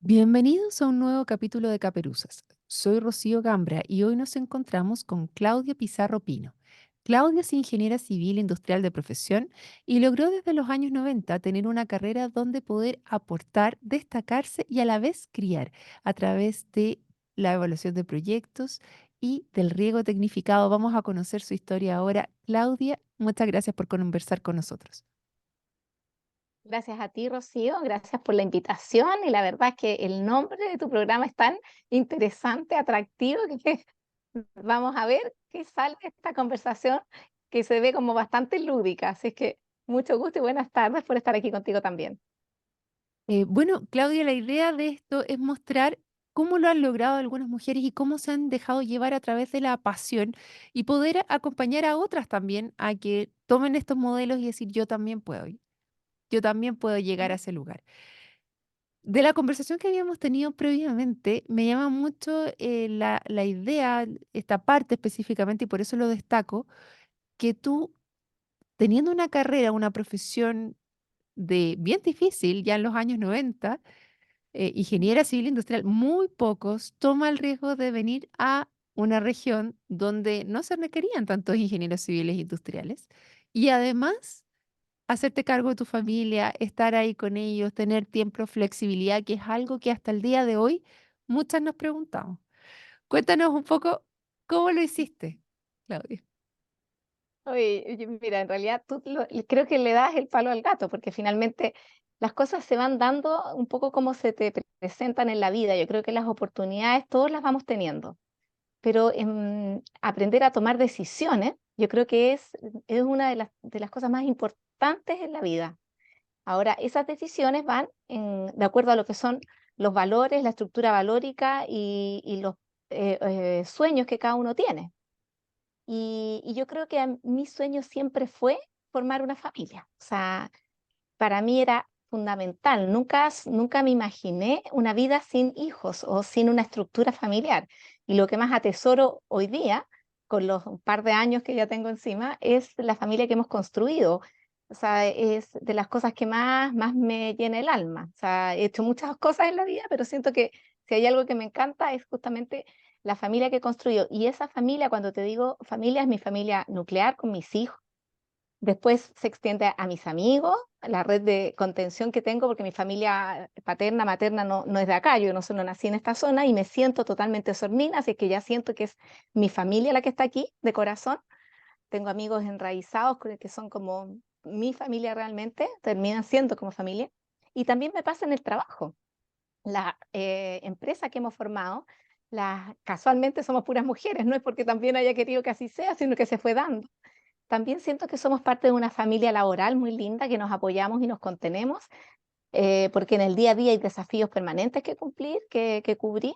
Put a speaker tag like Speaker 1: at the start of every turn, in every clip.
Speaker 1: Bienvenidos a un nuevo capítulo de Caperuzas. Soy Rocío Gambra y hoy nos encontramos con Claudia Pizarro Pino. Claudia es ingeniera civil industrial de profesión y logró desde los años 90 tener una carrera donde poder aportar, destacarse y a la vez criar a través de la evaluación de proyectos y del riego tecnificado. Vamos a conocer su historia ahora. Claudia, muchas gracias por conversar con nosotros.
Speaker 2: Gracias a ti, Rocío, gracias por la invitación y la verdad es que el nombre de tu programa es tan interesante, atractivo, que vamos a ver qué sale de esta conversación que se ve como bastante lúdica. Así es que mucho gusto y buenas tardes por estar aquí contigo también.
Speaker 1: Bueno, Claudia, la idea de esto es mostrar cómo lo han logrado algunas mujeres y cómo se han dejado llevar a través de la pasión y poder acompañar a otras también a que tomen estos modelos y decir, yo también puedo llegar a
Speaker 2: ¿Mm?
Speaker 1: ese lugar. De la conversación que habíamos tenido previamente, me llama mucho la idea, esta parte específicamente, y por eso lo destaco, que tú, teniendo una carrera, una profesión de bien difícil ya en los años 90, ingeniera civil industrial, muy pocos toman el riesgo de venir a una región donde no se requerían tantos ingenieros civiles industriales y además hacerte cargo de tu familia, estar ahí con ellos, tener tiempo, flexibilidad, que es algo que hasta el día de hoy muchas nos preguntamos. Cuéntanos un poco cómo lo hiciste, Claudia.
Speaker 2: Oye, mira, en realidad creo que le das el palo al gato, porque finalmente las cosas se van dando un poco como se te presentan en la vida. Yo creo que las oportunidades todos las vamos teniendo. Pero aprender a tomar decisiones, yo creo que es una de las cosas más importantes en la vida. Ahora, esas decisiones van de acuerdo a lo que son los valores, la estructura valórica y los sueños que cada uno tiene. Y yo creo que mi sueño siempre fue formar una familia. O sea, para mí era fundamental. Nunca me imaginé una vida sin hijos o sin una estructura familiar. Y lo que más atesoro hoy día, con los un par de años que ya tengo encima, es la familia que hemos construido. O sea, es de las cosas que más me llena el alma. O sea, he hecho muchas cosas en la vida, pero siento que si hay algo que me encanta es justamente la familia que he construido. Y esa familia, cuando te digo familia, es mi familia nuclear con mis hijos. Después se extiende a mis amigos, a la red de contención que tengo, porque mi familia paterna, materna no es de acá, yo no solo nací en esta zona y me siento totalmente sornina, así que ya siento que es mi familia la que está aquí, de corazón. Tengo amigos enraizados que son como mi familia realmente, terminan siendo como familia. Y también me pasa en el trabajo. La empresa que hemos formado, casualmente somos puras mujeres, no es porque también haya querido que así sea, sino que se fue dando. También siento que somos parte de una familia laboral muy linda, que nos apoyamos y nos contenemos, porque en el día a día hay desafíos permanentes que cumplir, que cubrir.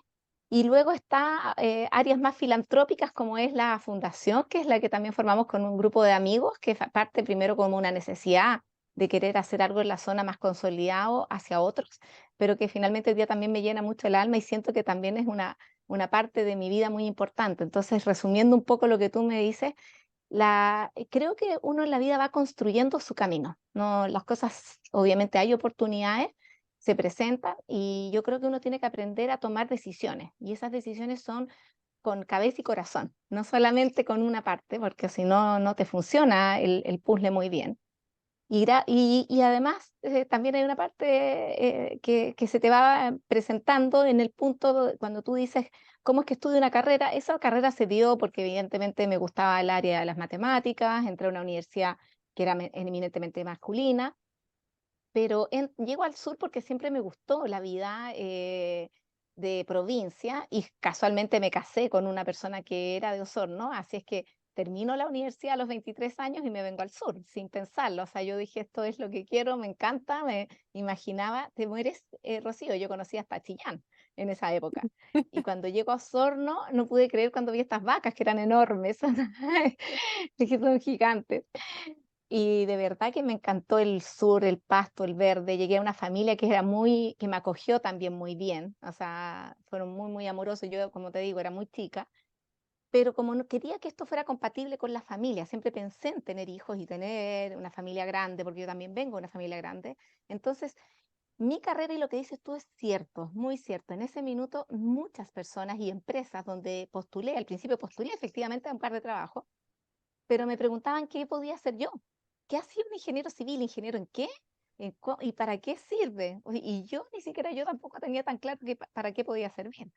Speaker 2: Y luego está áreas más filantrópicas como es la fundación, que es la que también formamos con un grupo de amigos, que parte primero como una necesidad de querer hacer algo en la zona más consolidado hacia otros, pero que finalmente hoy día también me llena mucho el alma y siento que también es una parte de mi vida muy importante. Entonces, resumiendo un poco lo que tú me dices, creo que uno en la vida va construyendo su camino, ¿no? Las cosas, obviamente hay oportunidades, se presentan y yo creo que uno tiene que aprender a tomar decisiones y esas decisiones son con cabeza y corazón, no solamente con una parte, porque si no, no te funciona el puzzle muy bien. Y además también hay una parte que se te va presentando en el punto cuando tú dices, ¿cómo es que estudio una carrera? Esa carrera se dio porque evidentemente me gustaba el área de las matemáticas, entré a una universidad que era eminentemente masculina, pero llego al sur porque siempre me gustó la vida de provincia y casualmente me casé con una persona que era de Osorno, así es que termino la universidad a los 23 años y me vengo al sur sin pensarlo. O sea, yo dije, esto es lo que quiero, me encanta, me imaginaba, te mueres, Rocío, yo conocí hasta Chillán en esa época. Y cuando llego a Osorno, no pude creer cuando vi estas vacas que eran enormes, dije, son gigantes. Y de verdad que me encantó el sur, el pasto, el verde. Llegué a una familia que me acogió también muy bien. O sea, fueron muy amorosos. Yo, como te digo, era muy chica. Pero como no quería que esto fuera compatible con la familia, siempre pensé en tener hijos y tener una familia grande, porque yo también vengo de una familia grande. Entonces, Mi carrera y lo que dices tú es cierto, es muy cierto. En ese minuto muchas personas y empresas donde postulé, al principio postulé efectivamente a un par de trabajos, pero me preguntaban qué podía hacer yo. ¿Qué hacía un ingeniero civil? ¿Ingeniero en qué? ¿Y para qué sirve? Y yo ni siquiera yo tampoco tenía tan claro para qué podía servir.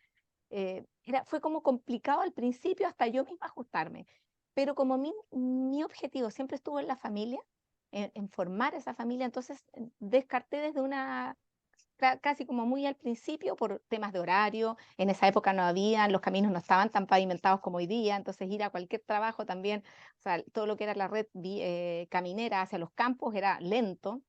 Speaker 2: Fue como complicado al principio hasta yo misma ajustarme. Pero como mi objetivo siempre estuvo en la familia, en formar esa familia, entonces descarté desde una casi como muy al principio por temas de horario. En esa época no habían, los caminos no estaban tan pavimentados como hoy día, entonces ir a cualquier trabajo también, o sea, todo lo que era la red caminera hacia los campos era lento,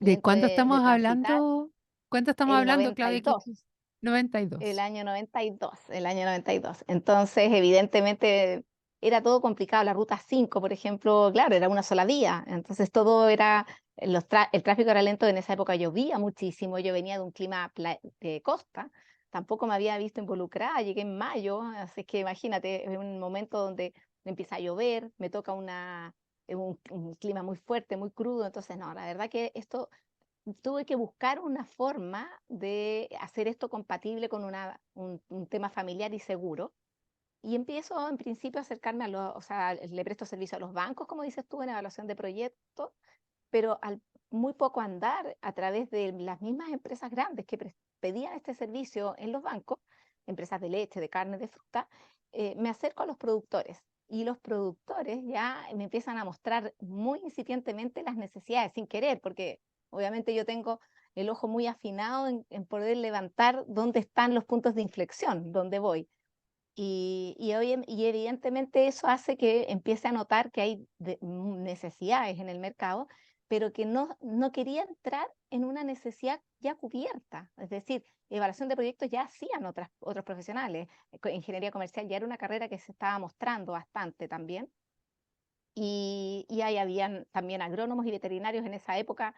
Speaker 1: ¿De
Speaker 2: lento
Speaker 1: cuánto
Speaker 2: de
Speaker 1: estamos
Speaker 2: transitar.
Speaker 1: hablando? ¿Cuánto estamos
Speaker 2: El
Speaker 1: hablando,
Speaker 2: noventa y
Speaker 1: Claudia? Que
Speaker 2: dos el
Speaker 1: 92.
Speaker 2: año 92 el año 92. Entonces, evidentemente, era todo complicado. La ruta 5 por ejemplo, claro, era una sola vía. Entonces, todo era, el tráfico era lento. En esa época llovía muchísimo. Yo venía de un clima de costa. Tampoco me había visto involucrada. Llegué en mayo. Así que imagínate, es un momento donde empieza a llover, me toca un clima muy fuerte, muy crudo. Entonces, no, la verdad que esto tuve que buscar una forma de hacer esto compatible con un tema familiar y seguro. Y empiezo en principio a acercarme o sea, le presto servicio a los bancos, como dices tú, en evaluación de proyectos, pero al muy poco andar a través de las mismas empresas grandes que pedían este servicio en los bancos, empresas de leche, de carne, de fruta, me acerco a los productores. Y los productores ya me empiezan a mostrar muy incipientemente las necesidades, sin querer, porque obviamente yo tengo el ojo muy afinado en poder levantar dónde están los puntos de inflexión, dónde voy. Y evidentemente eso hace que empiece a notar que hay necesidades en el mercado, pero que no quería entrar en una necesidad ya cubierta. Es decir, evaluación de proyectos ya hacían otros profesionales. Ingeniería comercial ya era una carrera que se estaba mostrando bastante también. Y ahí habían también agrónomos y veterinarios en esa época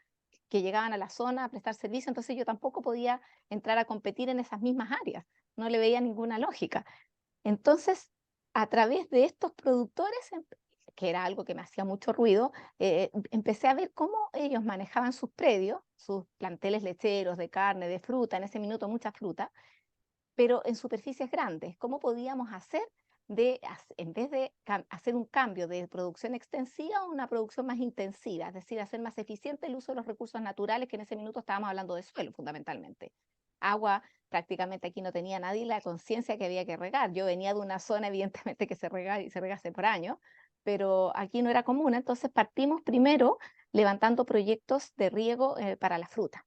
Speaker 2: que llegaban a la zona a prestar servicio, entonces yo tampoco podía entrar a competir en esas mismas áreas. No le veía ninguna lógica. Entonces, a través de estos productores, que era algo que me hacía mucho ruido, empecé a ver cómo ellos manejaban sus predios, sus planteles lecheros de carne, de fruta, en ese minuto mucha fruta, pero en superficies grandes. ¿Cómo podíamos hacer en vez de hacer un cambio de producción extensiva a una producción más intensiva? Es decir, hacer más eficiente el uso de los recursos naturales, que en ese minuto estábamos hablando de suelo fundamentalmente. Agua, prácticamente aquí no tenía nadie la conciencia que había que regar. Yo venía de una zona, evidentemente, que se rega y se rega hace por años, pero aquí no era común. Entonces partimos primero levantando proyectos de riego para la fruta,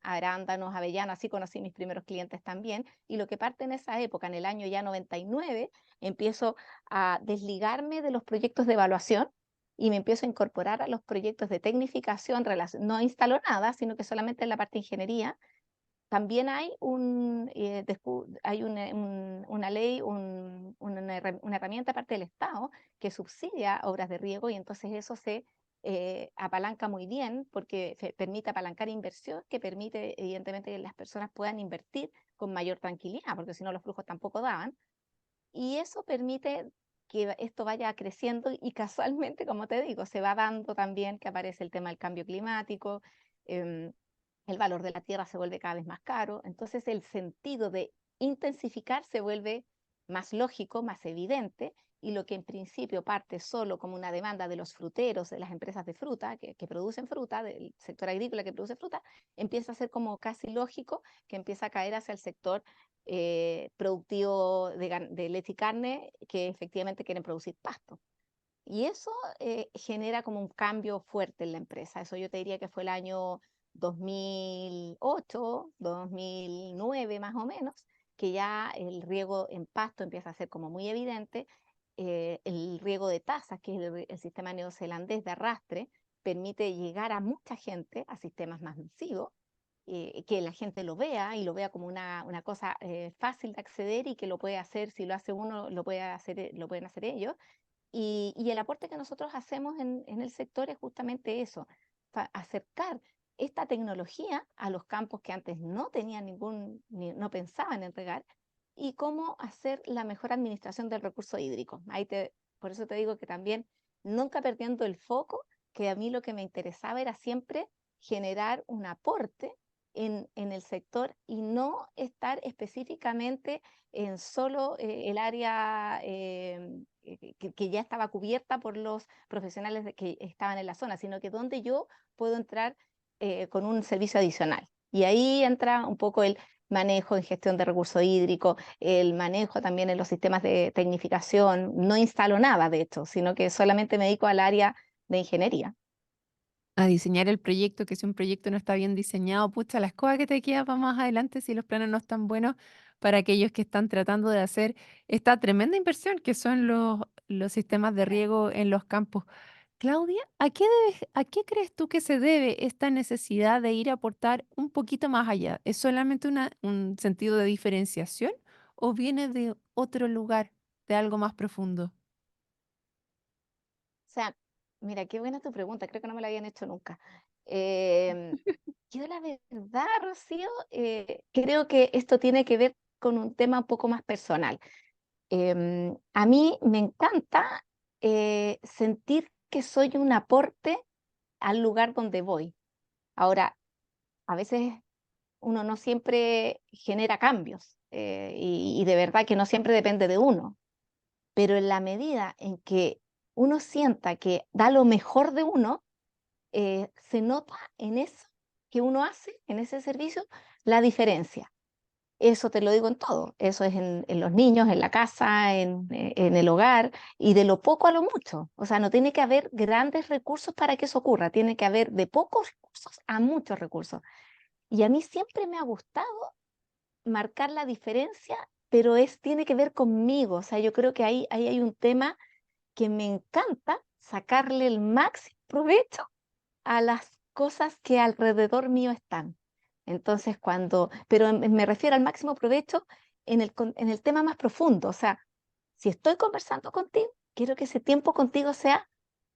Speaker 2: arándanos, avellanos, así conocí mis primeros clientes también. Y lo que parte en esa época, en el año ya 99, empiezo a desligarme de los proyectos de evaluación y me empiezo a incorporar a los proyectos de tecnificación. No instalo nada, sino que solamente en la parte de ingeniería. También hay una ley, una herramienta parte del Estado que subsidia obras de riego, y entonces eso se apalanca muy bien porque permite apalancar inversión, que permite evidentemente que las personas puedan invertir con mayor tranquilidad, porque si no los flujos tampoco daban. Y eso permite que esto vaya creciendo, y casualmente, como te digo, se va dando también que aparece el tema del cambio climático. em, el valor de la tierra se vuelve cada vez más caro, entonces el sentido de intensificar se vuelve más lógico, más evidente, y lo que en principio parte solo como una demanda de los fruteros, de las empresas de fruta que producen fruta, del sector agrícola que produce fruta, empieza a ser como casi lógico que empieza a caer hacia el sector productivo de leche y carne, que efectivamente quieren producir pasto. Y eso genera como un cambio fuerte en la empresa. Eso yo te diría que fue el año 2008, 2009 más o menos, que ya el riego en pasto empieza a ser como muy evidente. El riego de tazas, que es el sistema neozelandés de arrastre, permite llegar a mucha gente, a sistemas más masivos, que la gente lo vea y lo vea como una cosa fácil de acceder, y que lo puede hacer, si lo hace uno, lo pueden hacer ellos. Y el aporte que nosotros hacemos en el sector es justamente eso, acercar esta tecnología a los campos que antes no tenían no pensaban en regar, y cómo hacer la mejor administración del recurso hídrico. Por eso te digo que también, nunca perdiendo el foco, que a mí lo que me interesaba era siempre generar un aporte en el sector y no estar específicamente en solo el área que ya estaba cubierta por los profesionales que estaban en la zona, sino que donde yo puedo entrar con un servicio adicional. Y ahí entra un poco el manejo en gestión de recursos hídricos, el manejo también en los sistemas de tecnificación. No instalo nada, de hecho, sino que solamente me dedico al área de ingeniería.
Speaker 1: A diseñar el proyecto, que si un proyecto no está bien diseñado, pucha, la escoba que te queda para más adelante si los planes no están buenos para aquellos que están tratando de hacer esta tremenda inversión que son los sistemas de riego en los campos. Claudia, a qué crees tú que se debe esta necesidad de ir a aportar un poquito más allá? ¿Es solamente un sentido de diferenciación o viene de otro lugar, de algo más profundo?
Speaker 2: O sea, mira, qué buena tu pregunta, creo que no me la habían hecho nunca. Em, yo la verdad, Rocío, creo que esto tiene que ver con un tema un poco más personal. A mí me encanta sentir que soy un aporte al lugar donde voy. Ahora, a veces uno no siempre genera cambios y de verdad que no siempre depende de uno, pero en la medida en que uno sienta que da lo mejor de uno, se nota en eso que uno hace, en ese servicio, la diferencia. Eso te lo digo en todo, eso es en los niños, en la casa, en el hogar, y de lo poco a lo mucho. O sea, no tiene que haber grandes recursos para que eso ocurra, tiene que haber de pocos recursos a muchos recursos. Y a mí siempre me ha gustado marcar la diferencia, pero tiene que ver conmigo. O sea, yo creo que ahí hay un tema que me encanta sacarle el máximo provecho a las cosas que alrededor mío están. Entonces, pero me refiero al máximo provecho en el tema más profundo. O sea, si estoy conversando contigo, quiero que ese tiempo contigo sea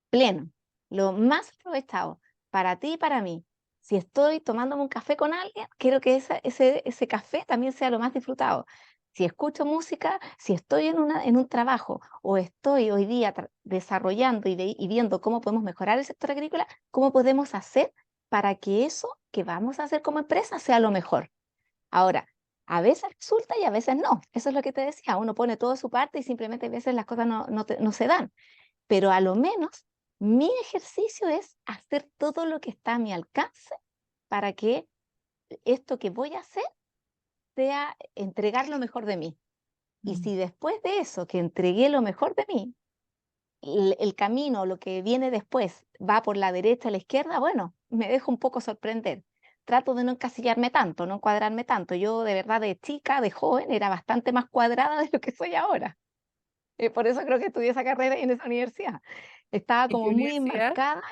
Speaker 2: pleno, lo más aprovechado para ti y para mí. Si estoy tomándome un café con alguien, quiero que ese café también sea lo más disfrutado. Si escucho música, si estoy en un trabajo o estoy hoy día desarrollando y viendo cómo podemos mejorar el sector agrícola, cómo podemos hacer para que eso que vamos a hacer como empresa sea lo mejor. Ahora, a veces resulta y a veces no. Eso es lo que te decía. Uno pone todo su parte y simplemente a veces las cosas no se dan, pero a lo menos mi ejercicio es hacer todo lo que está a mi alcance para que esto que voy a hacer sea entregar lo mejor de mí. Y
Speaker 1: Mm.
Speaker 2: si después de eso, que entregué lo mejor de mí, el camino, lo que viene después, va por la derecha a la izquierda, bueno, me dejo un poco sorprender. Trato de no encasillarme tanto, no encuadrarme tanto. Yo de verdad de chica, de joven, era bastante más cuadrada de lo que soy ahora. Por eso creo que estudié esa carrera y en esa universidad. Estaba
Speaker 1: ¿En qué
Speaker 2: como muy
Speaker 1: universidad?
Speaker 2: enmarcada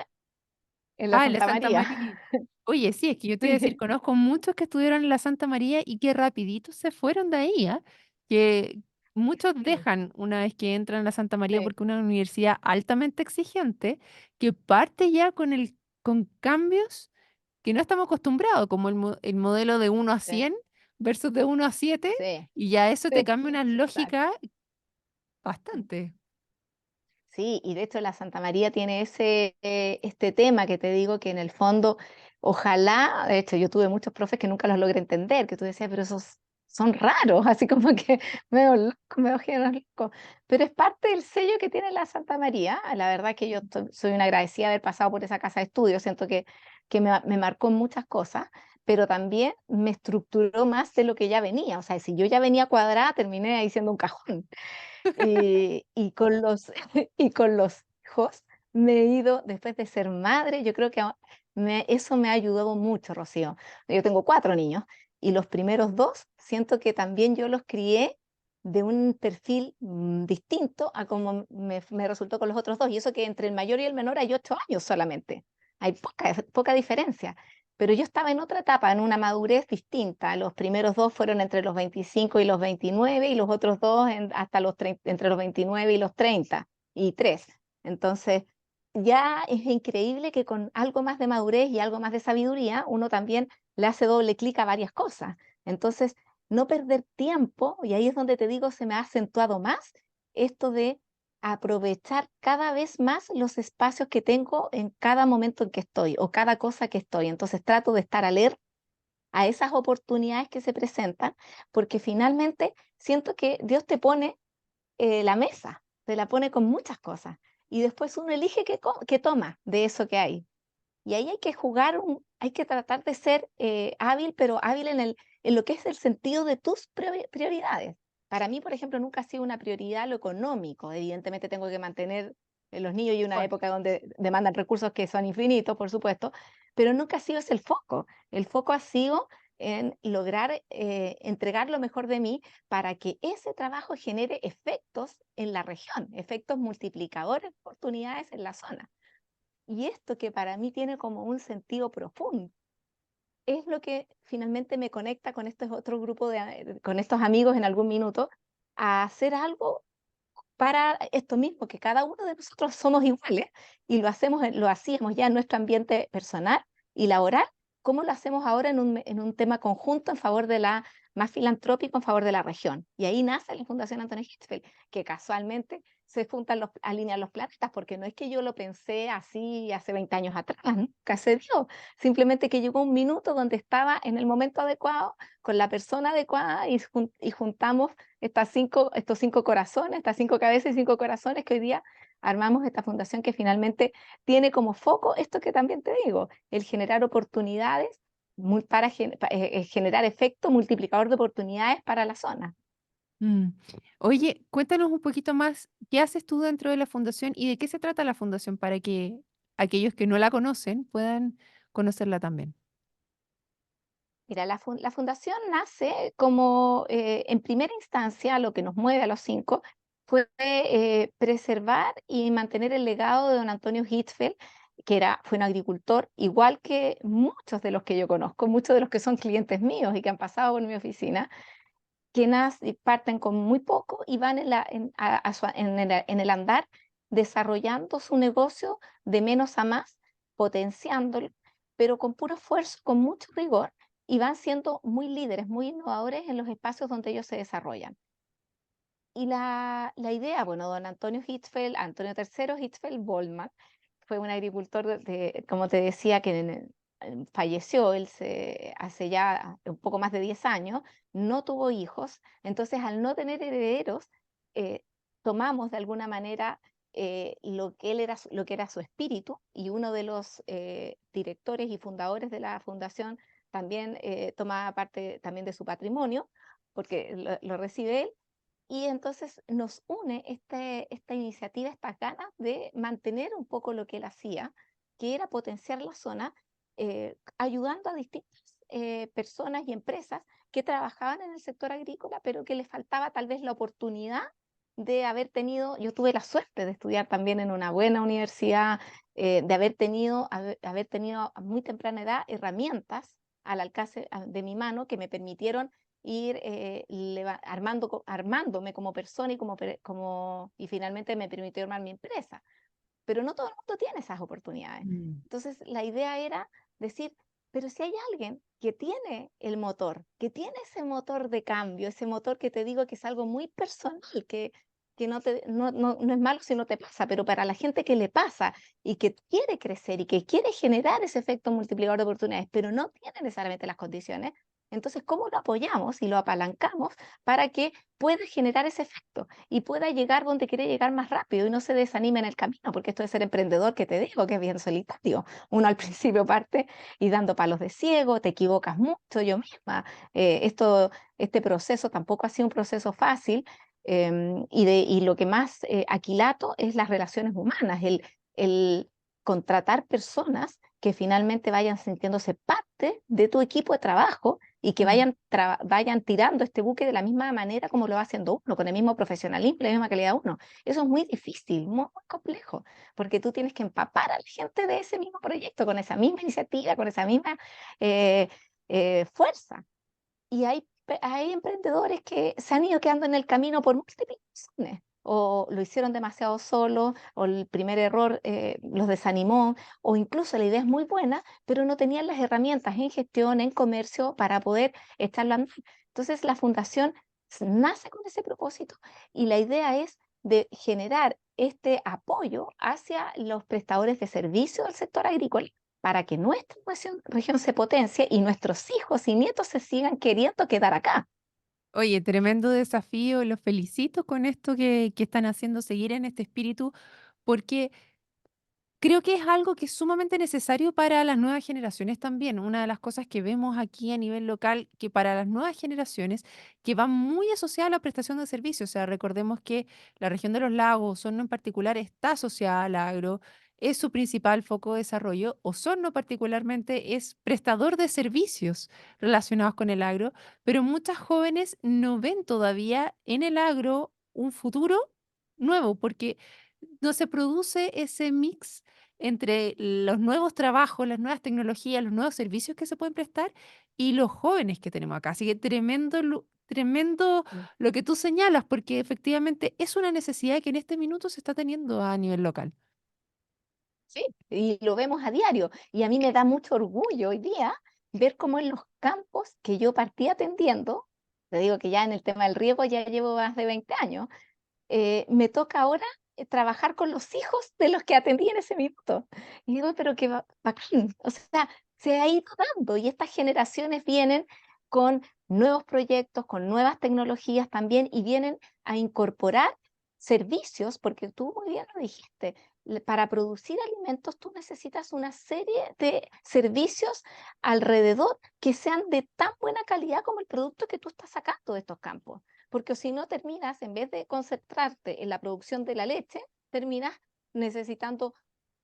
Speaker 2: en la
Speaker 1: Ah, en la
Speaker 2: Santa
Speaker 1: Santa
Speaker 2: María.
Speaker 1: María. Oye, sí, es que yo te iba a decir,
Speaker 2: Sí,
Speaker 1: conozco muchos que estudiaron en la Santa María y que rapidito se fueron de ahí, ¿ah? Que muchos dejan una vez que entran a la Santa María
Speaker 2: sí,
Speaker 1: porque es una universidad altamente exigente que parte ya con cambios que no estamos acostumbrados, como el modelo de 1 a 100
Speaker 2: sí,
Speaker 1: versus de 1 a 7,
Speaker 2: sí,
Speaker 1: y ya eso te
Speaker 2: sí,
Speaker 1: cambia una
Speaker 2: exacto.
Speaker 1: lógica bastante.
Speaker 2: Sí, y de hecho la Santa María tiene este tema que te digo que en el fondo, ojalá, de hecho yo tuve muchos profes que nunca los logré entender, que tú decías, pero esos son raros, así como que medio loco, medio géneros loco. Pero es parte del sello que tiene la Santa María. La verdad que yo soy una agradecida de haber pasado por esa casa de estudio, siento que me marcó en muchas cosas, pero también me estructuró más de lo que ya venía. O sea, si yo ya venía cuadrada, terminé ahí siendo un cajón. Y con y con los hijos me he ido, después de ser madre, yo creo que eso me ha ayudado mucho, Rocío. Yo tengo 4 niños y los primeros dos siento que también yo los crié de un perfil distinto a como me resultó con los otros dos. Y eso que entre el mayor y el menor hay 8 años solamente. Hay poca diferencia. Pero yo estaba en otra etapa, en una madurez distinta. Los primeros dos fueron entre los 25 y los 29 y los otros dos hasta entre los 29 y los 33. Entonces, ya es increíble que con algo más de madurez y algo más de sabiduría, uno también le hace doble clic a varias cosas. Entonces, no perder tiempo, y ahí es donde te digo, se me ha acentuado más esto de aprovechar cada vez más los espacios que tengo en cada momento en que estoy o cada cosa que estoy. Entonces trato de estar alerta a esas oportunidades que se presentan, porque finalmente siento que Dios te pone la mesa, te la pone con muchas cosas, y después uno elige qué toma de eso que hay. Y ahí hay que jugar, hay que tratar de ser hábil, pero hábil en lo que es el sentido de tus prioridades. Para mí, por ejemplo, nunca ha sido una prioridad lo económico. Evidentemente tengo que mantener los niños y una época donde demandan recursos que son infinitos, por supuesto, pero nunca ha sido ese el foco. El foco ha sido en lograr entregar lo mejor de mí para que ese trabajo genere efectos en la región, efectos multiplicadores de oportunidades en la zona. Y esto que para mí tiene como un sentido profundo, es lo que finalmente me conecta con estos otros grupos con estos amigos en algún minuto, a hacer algo para esto mismo, que cada uno de nosotros somos iguales y lo hacíamos ya en nuestro ambiente personal y laboral, ¿cómo lo hacemos ahora en un tema conjunto en favor de más filantrópico en favor de la región? Y ahí nace la Fundación Antonio Hitzfeld, que casualmente alinean los planetas, porque no es que yo lo pensé así hace 20 años atrás, nunca se dio, simplemente que llegó un minuto donde estaba en el momento adecuado, con la persona adecuada y juntamos estos 5 corazones, estas 5 cabezas y 5 corazones que hoy día armamos esta fundación que finalmente tiene como foco esto que también te digo, el generar oportunidades para generar efecto multiplicador de oportunidades para la zona.
Speaker 1: Mm. Oye, cuéntanos un poquito más, ¿qué haces tú dentro de la fundación y de qué se trata la fundación para que aquellos que no la conocen puedan conocerla también?
Speaker 2: Mira, la fundación nace como, en primera instancia, lo que nos mueve a los 5 fue preservar y mantener el legado de don Antonio Hitzfeld, fue un agricultor, igual que muchos de los que yo conozco, muchos de los que son clientes míos y que han pasado por mi oficina, que y parten con muy poco y van en el andar desarrollando su negocio de menos a más, potenciándolo, pero con puro esfuerzo, con mucho rigor, y van siendo muy líderes, muy innovadores en los espacios donde ellos se desarrollan. Y la idea, bueno, don Antonio Hitzfeld, Antonio III Hitzfeld Bollmann, fue un agricultor como te decía, que falleció hace ya un poco más de 10 años, no tuvo hijos, entonces al no tener herederos, eh, tomamos de alguna manera lo que era su espíritu, y uno de los directores y fundadores de la fundación también tomaba parte también de su patrimonio, porque lo recibe él, y entonces nos une esta iniciativa, estas ganas de mantener un poco lo que él hacía, que era potenciar la zona, ayudando a distintas personas y empresas que trabajaban en el sector agrícola, pero que les faltaba tal vez la oportunidad de haber tenido, yo tuve la suerte de estudiar también en una buena universidad, de haber tenido a muy temprana edad herramientas al alcance de mi mano que me permitieron ir armándome como persona y finalmente me permitió armar mi empresa. Pero no todo el mundo tiene esas oportunidades.
Speaker 1: Mm.
Speaker 2: Entonces, la idea era decir, pero si hay alguien que tiene el motor, que tiene ese motor de cambio, ese motor que te digo que es algo muy personal, que no es malo si no te pasa, pero para la gente que le pasa y que quiere crecer y que quiere generar ese efecto multiplicador de oportunidades, pero no tiene necesariamente las condiciones, entonces, ¿cómo lo apoyamos y lo apalancamos para que pueda generar ese efecto y pueda llegar donde quiere llegar más rápido y no se desanime en el camino? Porque esto de ser emprendedor, que te digo, que es bien solitario. Uno al principio parte y dando palos de ciego, te equivocas mucho, yo misma. Este proceso tampoco ha sido un proceso fácil, y lo que más aquilato es las relaciones humanas, el contratar personas que finalmente vayan sintiéndose parte de tu equipo de trabajo y que
Speaker 1: Mm.
Speaker 2: vayan tirando este buque de la misma manera como lo va haciendo uno, con el mismo profesionalismo, la misma calidad uno. Eso es muy difícil, muy, muy complejo, porque tú tienes que empapar a la gente de ese mismo proyecto, con esa misma iniciativa, con esa misma eh, fuerza. Y hay emprendedores que se han ido quedando en el camino por múltiples razones. O lo hicieron demasiado solo, o el primer error los desanimó, o incluso la idea es muy buena, pero no tenían las herramientas en gestión, en comercio, para poder echarla a andar. Entonces la fundación nace con ese propósito, y la idea es de generar este apoyo hacia los prestadores de servicio del sector agrícola, para que nuestra región se potencie y nuestros hijos y nietos se sigan queriendo quedar acá.
Speaker 1: Oye, tremendo desafío, los felicito con esto que están haciendo, seguir en este espíritu, porque creo que es algo que es sumamente necesario para las nuevas generaciones también. Una de las cosas que vemos aquí a nivel local, que para las nuevas generaciones, que va muy asociada a la prestación de servicios. O sea, recordemos que la región de los lagos, Osorno en particular, está asociada al agro, es su principal foco de desarrollo. Osorno particularmente es prestador de servicios relacionados con el agro, pero muchas jóvenes no ven todavía en el agro un futuro nuevo, porque no se produce ese mix entre los nuevos trabajos, las nuevas tecnologías, los nuevos servicios que se pueden prestar y los jóvenes que tenemos acá. Así que tremendo, tremendo lo que tú señalas, porque efectivamente es una necesidad que en este minuto se está teniendo a nivel local.
Speaker 2: Sí, y lo vemos a diario. Y a mí me da mucho orgullo hoy día ver cómo en los campos que yo partí atendiendo, te digo que ya en el tema del riego ya llevo más de 20 años, me toca ahora trabajar con los hijos de los que atendí en ese minuto. Y digo, pero qué bacán. O sea, se ha ido dando y estas generaciones vienen con nuevos proyectos, con nuevas tecnologías también y vienen a incorporar servicios, porque tú muy bien lo dijiste, para producir alimentos tú necesitas una serie de servicios alrededor que sean de tan buena calidad como el producto que tú estás sacando de estos campos, porque si no terminas, en vez de concentrarte en la producción de la leche, terminas necesitando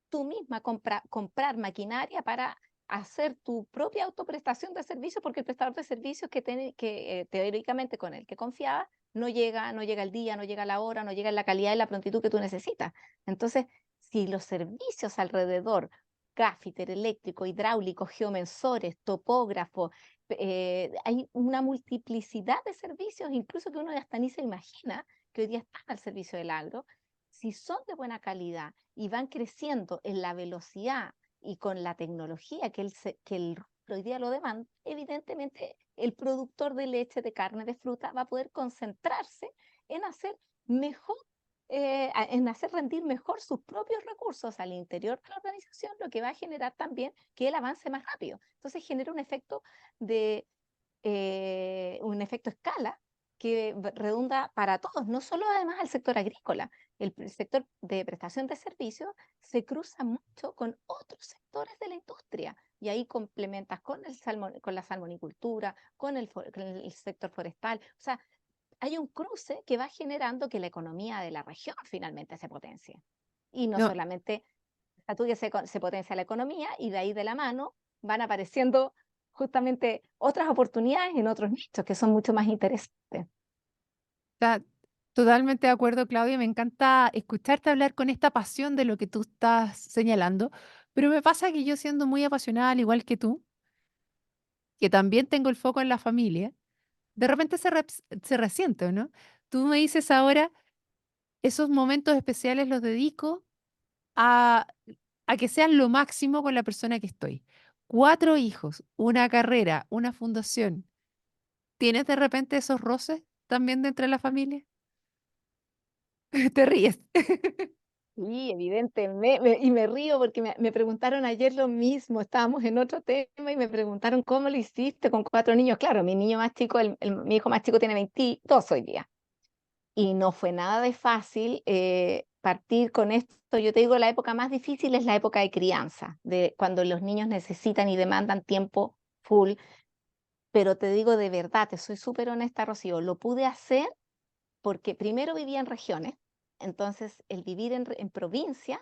Speaker 2: tú misma comprar maquinaria para hacer tu propia autoprestación de servicios, porque el prestador de servicios que teóricamente con el que confiaba no llega el día, no llega la hora, no llega en la calidad y la prontitud que tú necesitas. Entonces, si los servicios alrededor, gaffiter, eléctrico, hidráulico, geomensores, topógrafo, hay una multiplicidad de servicios, incluso que uno hasta ni se imagina que hoy día están al servicio del agro, si son de buena calidad y van creciendo en la velocidad y con la tecnología que el hoy día lo demanda, evidentemente el productor de leche, de carne, de fruta va a poder concentrarse en hacer mejor, en hacer rendir mejor sus propios recursos al interior de la organización, lo que va a generar también que él avance más rápido. Entonces genera de un efecto escala que redunda para todos, no solo además al sector agrícola. El sector de prestación de servicios se cruza mucho con otros sectores de la industria y ahí complementas con la salmonicultura, con el sector forestal. O sea, hay un cruce que va generando que la economía de la región finalmente se potencie. Y no
Speaker 1: No,
Speaker 2: solamente tú que se potencia la economía y de ahí de la mano van apareciendo justamente otras oportunidades en otros nichos que son mucho más interesantes.
Speaker 1: está totalmente de acuerdo, Claudia. Me encanta escucharte hablar con esta pasión de lo que tú estás señalando, pero me pasa que yo siendo muy apasionada, al igual que tú, que también tengo el foco en la familia, de repente se resiente, ¿no? Tú me dices ahora, esos momentos especiales los dedico a, a que sean lo máximo con la persona que estoy. 4 hijos, una carrera, una fundación. ¿Tienes de repente esos roces también dentro de la familia? Te ríes.
Speaker 2: Sí, evidentemente, y me río porque me preguntaron ayer lo mismo, estábamos en otro tema y me preguntaron cómo lo hiciste con 4 niños. Claro, mi niño más chico, mi hijo más chico tiene 22 hoy día. Y no fue nada de fácil partir con esto. Yo te digo, la época más difícil es la época de crianza, de cuando los niños necesitan y demandan tiempo full. Pero te digo de verdad, te soy súper honesta, Rocío, lo pude hacer porque primero vivía en regiones, entonces el vivir en provincia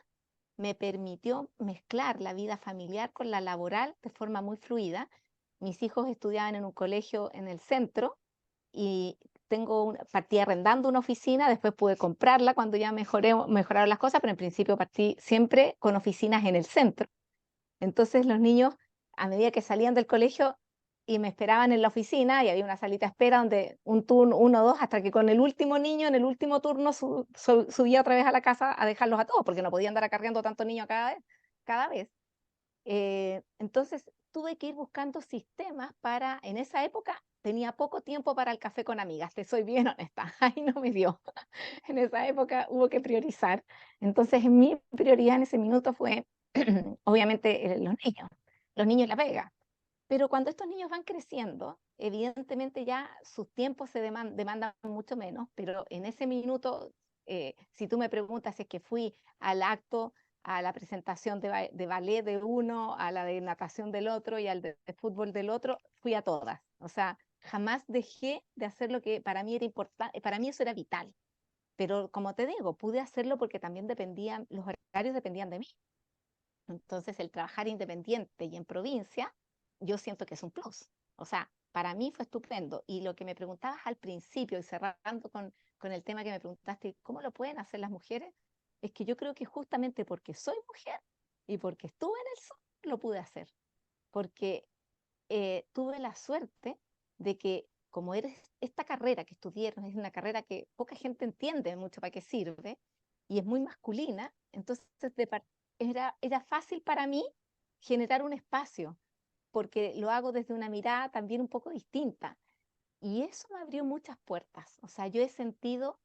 Speaker 2: me permitió mezclar la vida familiar con la laboral de forma muy fluida. Mis hijos estudiaban en un colegio en el centro y partí arrendando una oficina, después pude comprarla cuando ya mejoraron las cosas, pero en principio partí siempre con oficinas en el centro. Entonces los niños, a medida que salían del colegio y me esperaban en la oficina, y había una salita de espera donde un turno, uno o dos, hasta que con el último niño en el último turno subía otra vez a la casa a dejarlos a todos, porque no podía andar acarreando tantos niños cada vez. Entonces tuve que ir buscando sistemas para, en esa época tenía poco tiempo para el café con amigas, te soy bien honesta, ahí no me dio. En esa época hubo que priorizar. Entonces mi prioridad en ese minuto fue obviamente los niños La Vega. Pero cuando estos niños van creciendo, evidentemente ya sus tiempos se demandan mucho menos, pero en ese minuto, si tú me preguntas si es que fui al acto, a la presentación de ballet de uno, a la de natación del otro y al de fútbol del otro, fui a todas. O sea, jamás dejé de hacer lo que para mí era importante, para mí eso era vital. Pero como te digo, pude hacerlo porque también los horarios dependían de mí. Entonces, el trabajar independiente y en provincia, yo siento que es un plus. O sea, para mí fue estupendo. Y lo que me preguntabas al principio, y cerrando con el tema que me preguntaste, ¿cómo lo pueden hacer las mujeres? Es que yo creo que justamente porque soy mujer y porque estuve en el sur, lo pude hacer. Porque tuve la suerte de que, como eres esta carrera que estudiaron, es una carrera que poca gente entiende mucho para qué sirve y es muy masculina, entonces era fácil para mí generar un espacio, porque lo hago desde una mirada también un poco distinta. Y eso me abrió muchas puertas. O sea, yo he sentido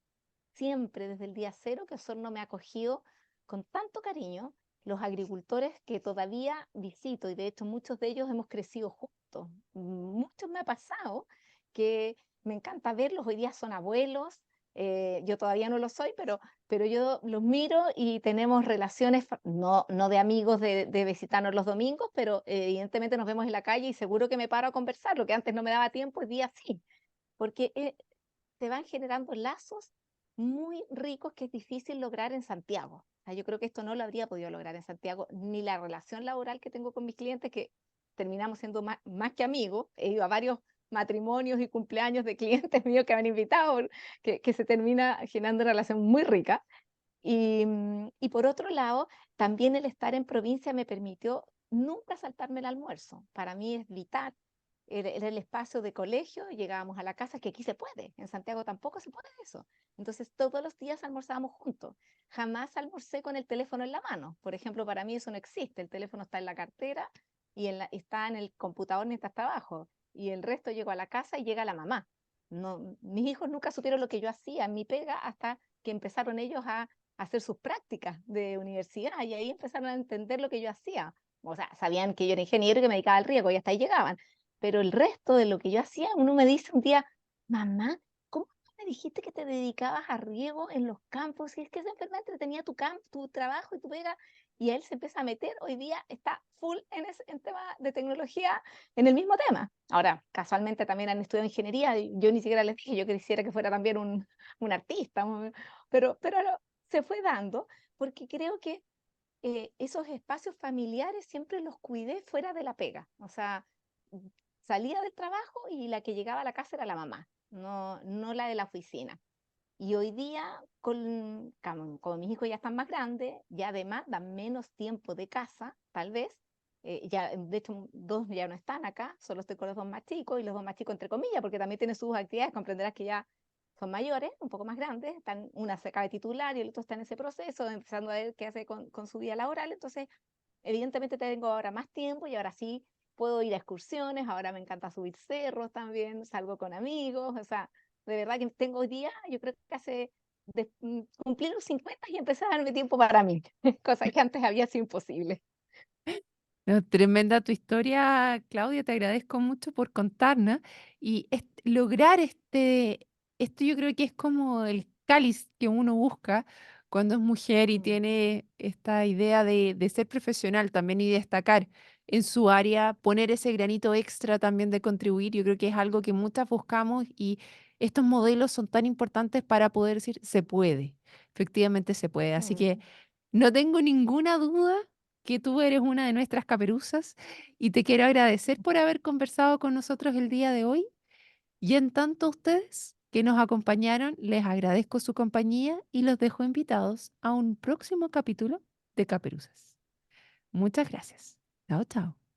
Speaker 2: siempre desde el día cero que Osorno me ha acogido con tanto cariño. Los agricultores que todavía visito, y de hecho muchos de ellos hemos crecido juntos. Muchos me ha pasado que me encanta verlos, hoy día son abuelos, yo todavía no lo soy, pero yo los miro y tenemos relaciones, no de amigos de visitarnos los domingos, pero evidentemente nos vemos en la calle y seguro que me paro a conversar, lo que antes no me daba tiempo, hoy día sí, porque se van generando lazos muy ricos que es difícil lograr en Santiago. O sea, yo creo que esto no lo habría podido lograr en Santiago, ni la relación laboral que tengo con mis clientes, que terminamos siendo más que amigos. He ido a varios matrimonios y cumpleaños de clientes míos que me han invitado, que se termina generando una relación muy rica. Y por otro lado, también el estar en provincia me permitió nunca saltarme el almuerzo. Para mí es vital. Era el espacio de colegio, llegábamos a la casa, que aquí se puede, en Santiago tampoco se puede eso. Entonces todos los días almorzábamos juntos. Jamás almorcé con el teléfono en la mano. Por ejemplo, para mí eso no existe. El teléfono está en la cartera y está en el computador mientras trabajo. Y el resto llego a la casa y llega la mamá. No, mis hijos nunca supieron lo que yo hacía en mi pega hasta que empezaron ellos a hacer sus prácticas de universidad y ahí empezaron a entender lo que yo hacía. O sea, sabían que yo era ingeniero y que me dedicaba al riego y hasta ahí llegaban, pero el resto de lo que yo hacía, uno me dice un día, mamá, ¿cómo tú me dijiste que te dedicabas a riego en los campos? Y es que esa enfermedad entretenía tu trabajo y tu pega, y él se empieza a meter, hoy día está full en tema de tecnología, en el mismo tema. Ahora, casualmente también han estudiado ingeniería, y yo ni siquiera les dije, yo quisiera que fuera también un artista, pero se fue dando, porque creo que esos espacios familiares siempre los cuidé fuera de la pega. O sea, salía del trabajo y la que llegaba a la casa era la mamá, no la de la oficina. Y hoy día, como mis hijos ya están más grandes, ya además dan menos tiempo de casa, tal vez. Ya, de hecho, dos ya no están acá, solo estoy con los dos más chicos, y los dos más chicos entre comillas, porque también tienen sus actividades, comprenderás que ya son mayores, un poco más grandes, una se acaba de titular y el otro está en ese proceso, empezando a ver qué hace con su vida laboral. Entonces, evidentemente tengo ahora más tiempo y ahora sí puedo ir a excursiones, ahora me encanta subir cerros también, salgo con amigos, o sea, de verdad que tengo hoy día, yo creo que cumplir los 50 y empezar a darme tiempo para mí, cosa que antes había sido imposible.
Speaker 1: No, tremenda tu historia, Claudia, te agradezco mucho por contarnos y lograr esto yo creo que es como el cáliz que uno busca cuando es mujer y
Speaker 2: Mm,
Speaker 1: tiene esta idea de ser profesional también y destacar en su área, poner ese granito extra también de contribuir. Yo creo que es algo que muchas buscamos y estos modelos son tan importantes para poder decir se puede, efectivamente se puede. Así que
Speaker 2: mm.
Speaker 1: no tengo ninguna duda que tú eres una de nuestras caperuzas y te quiero agradecer por haber conversado con nosotros el día de hoy. Y en tanto a ustedes que nos acompañaron, les agradezco su compañía y los dejo invitados a un próximo capítulo de Caperuzas. Muchas gracias. Chao, chao.